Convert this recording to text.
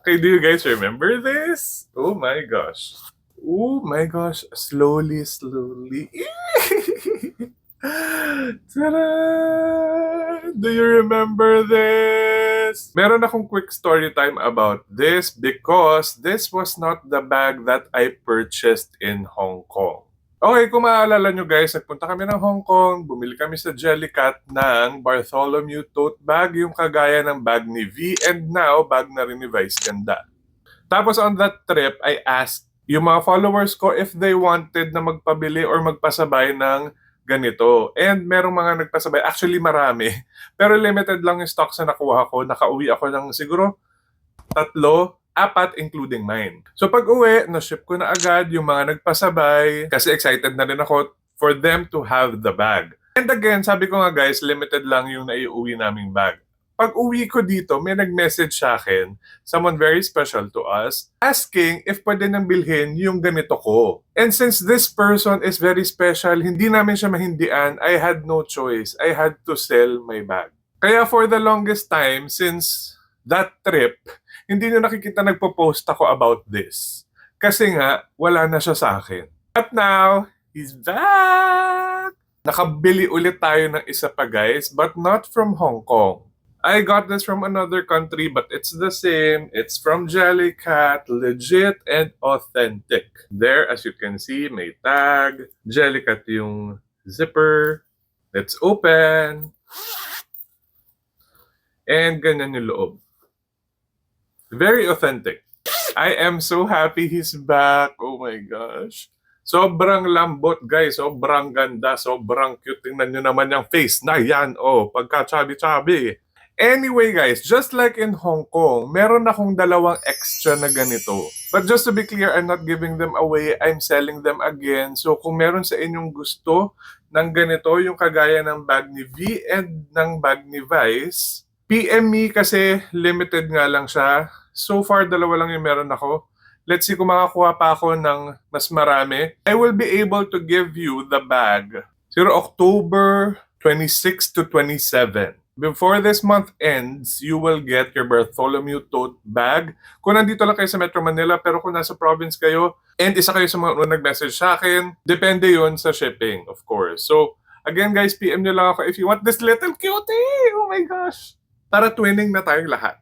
Okay, do you guys remember this? Oh my gosh. Oh my gosh. Slowly, slowly. Ta-da! Do you remember this? Meron akong quick story time about this because this was not the bag that I purchased in Hong Kong. Okay, kung maaalala nyo guys, nagpunta kami ng Hong Kong, bumili kami sa Jellycat ng Bartholomew tote bag, yung kagaya ng bag ni V, and now, bag na rin ni Vice Ganda. Tapos on that trip, I asked yung mga followers ko if they wanted na magpabili or magpasabay ng ganito. And merong mga nagpasabay, actually marami, pero limited lang yung stocks na nakuha ko. Nakauwi ako ng siguro 3, 4 including mine. So pag uwi, na-ship ko na agad yung mga nagpasabay kasi excited na rin ako for them to have the bag. And again, sabi ko nga guys, limited lang yung naiuwi naming bag. Pag uwi ko dito, may nag-message sa akin, someone very special to us, asking if pwede nang bilhin yung ganito ko. And since this person is very special, hindi namin siya mahindian, I had no choice. I had to sell my bag. Kaya for the longest time, since that trip, hindi nyo nakikita nagpo-post ako about this. Kasi nga, wala na siya sa akin. But now, he's back! Nakabili ulit tayo ng isa pa guys, but not from Hong Kong. I got this from another country, but it's the same. It's from Jellycat, legit and authentic. There, as you can see, may tag. Jellycat yung zipper. Let's open. And ganyan yung loob. Very authentic. I am so happy he's back. Oh my gosh. Sobrang lambot, guys. Sobrang ganda. Sobrang cute. Tingnan nyo naman yung face na yan. Oh, pagka chubby-chubby. Anyway, guys, just like in Hong Kong, meron akong 2 extra na ganito. But just to be clear, I'm not giving them away. I'm selling them again. So kung meron sa inyong gusto ng ganito, yung kagaya ng bag ni V and ng bag ni Vice, PM me kasi limited nga lang siya. So far, 2 lang yung meron ako. Let's see kung makakuha pa ako ng mas marami. I will be able to give you the bag. Siguro October 26 to 27. Before this month ends, you will get your Bartholomew tote bag. Kung nandito lang kayo sa Metro Manila, pero kung nasa province kayo, and isa kayo sa mga nag-message sa akin, depende yon sa shipping, of course. So, again guys, PM nyo lang ako if you want this little cutie. Oh my gosh! Para twinning na tayong lahat.